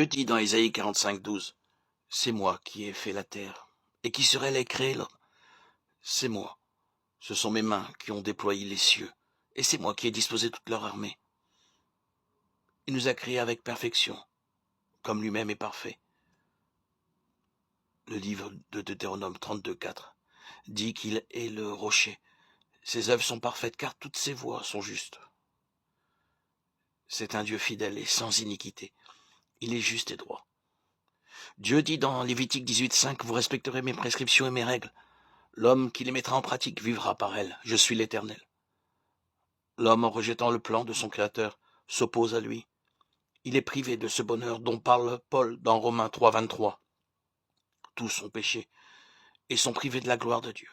Dieu dit dans Ésaïe 45:12, « C'est moi qui ai fait la terre, et qui serait créé l'homme. C'est moi. Ce sont mes mains qui ont déployé les cieux, et c'est moi qui ai disposé toute leur armée. Il nous a créés avec perfection, comme lui-même est parfait. » Le livre de Deutéronome 32:4 dit qu'il est le rocher. Ses œuvres sont parfaites, car toutes ses voies sont justes. C'est un Dieu fidèle et sans iniquité. Il est juste et droit. Dieu dit dans Lévitique 18:5, « Vous respecterez mes prescriptions et mes règles. L'homme qui les mettra en pratique vivra par elles. Je suis l'Éternel. » L'homme, en rejetant le plan de son Créateur, s'oppose à lui. Il est privé de ce bonheur dont parle Paul dans Romains 3:23. Tous ont péché et sont privés de la gloire de Dieu.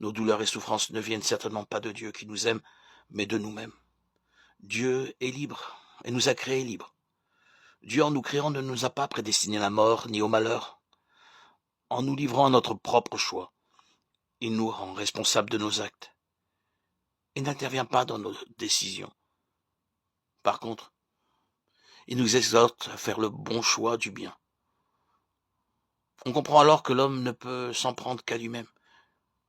Nos douleurs et souffrances ne viennent certainement pas de Dieu qui nous aime, mais de nous-mêmes. Dieu est libre et nous a créés libres. Dieu, en nous créant, ne nous a pas prédestinés à la mort ni au malheur. En nous livrant à notre propre choix, il nous rend responsables de nos actes et n'intervient pas dans nos décisions. Par contre, il nous exhorte à faire le bon choix du bien. On comprend alors que l'homme ne peut s'en prendre qu'à lui-même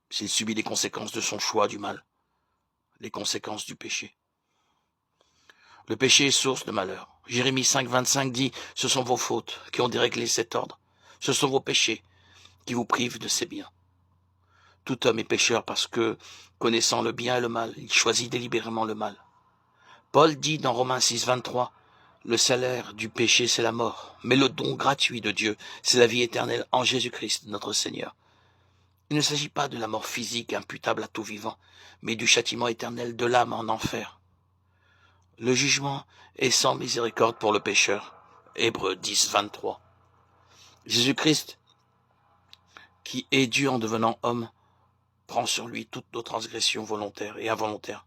s'il subit les conséquences de son choix du mal, les conséquences du péché. Le péché est source de malheur. Jérémie 5:25 dit « Ce sont vos fautes qui ont déréglé cet ordre. Ce sont vos péchés qui vous privent de ces biens. » Tout homme est pécheur parce que, connaissant le bien et le mal, il choisit délibérément le mal. Paul dit dans Romains 6:23 « Le salaire du péché, c'est la mort, mais le don gratuit de Dieu, c'est la vie éternelle en Jésus-Christ, notre Seigneur. » Il ne s'agit pas de la mort physique imputable à tout vivant, mais du châtiment éternel de l'âme en enfer. Le jugement est sans miséricorde pour le pécheur. Hébreux 10:23. Jésus-Christ, qui est Dieu en devenant homme, prend sur lui toutes nos transgressions volontaires et involontaires,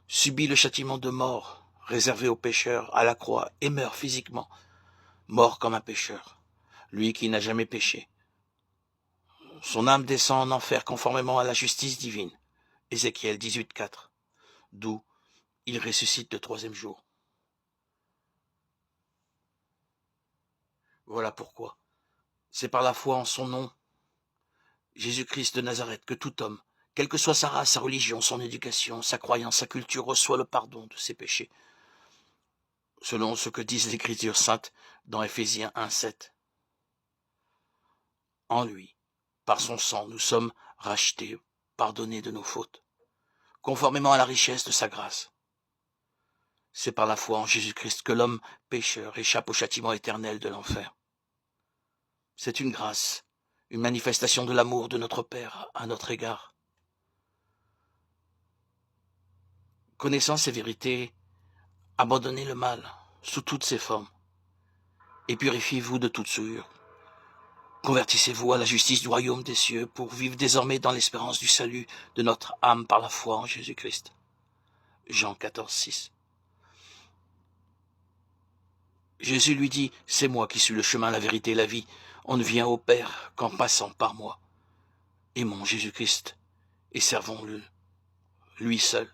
subit le châtiment de mort réservé aux pécheurs à la croix et meurt physiquement, mort comme un pécheur, lui qui n'a jamais péché. Son âme descend en enfer conformément à la justice divine. Ézéchiel 18:4, d'où il ressuscite le troisième jour. Voilà pourquoi. C'est par la foi en son nom, Jésus-Christ de Nazareth, que tout homme, quelle que soit sa race, sa religion, son éducation, sa croyance, sa culture, reçoit le pardon de ses péchés, selon ce que disent l'Écriture sainte dans Éphésiens 1:7. En lui, par son sang, nous sommes rachetés, pardonnés de nos fautes, conformément à la richesse de sa grâce. C'est par la foi en Jésus-Christ que l'homme pécheur échappe au châtiment éternel de l'enfer. C'est une grâce, une manifestation de l'amour de notre Père à notre égard. Connaissant ces vérités, abandonnez le mal sous toutes ses formes et purifiez-vous de toute souillure. Convertissez-vous à la justice du royaume des cieux pour vivre désormais dans l'espérance du salut de notre âme par la foi en Jésus-Christ. Jean 14:6. Jésus lui dit, « C'est moi qui suis le chemin, la vérité et la vie. On ne vient au Père qu'en passant par moi. » Aimons Jésus-Christ et servons-le, lui seul.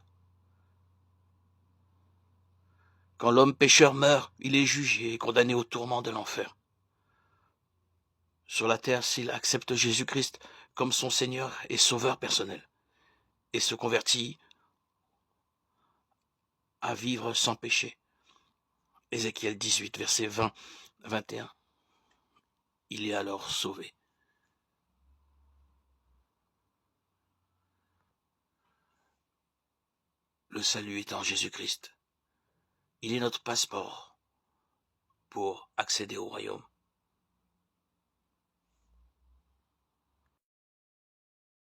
Quand l'homme pécheur meurt, il est jugé et condamné au tourment de l'enfer. Sur la terre, s'il accepte Jésus-Christ comme son Seigneur et Sauveur personnel et se convertit à vivre sans péché. Ézéchiel 18, versets 20-21. Il est alors sauvé. Le salut est en Jésus-Christ. Il est notre passeport pour accéder au royaume.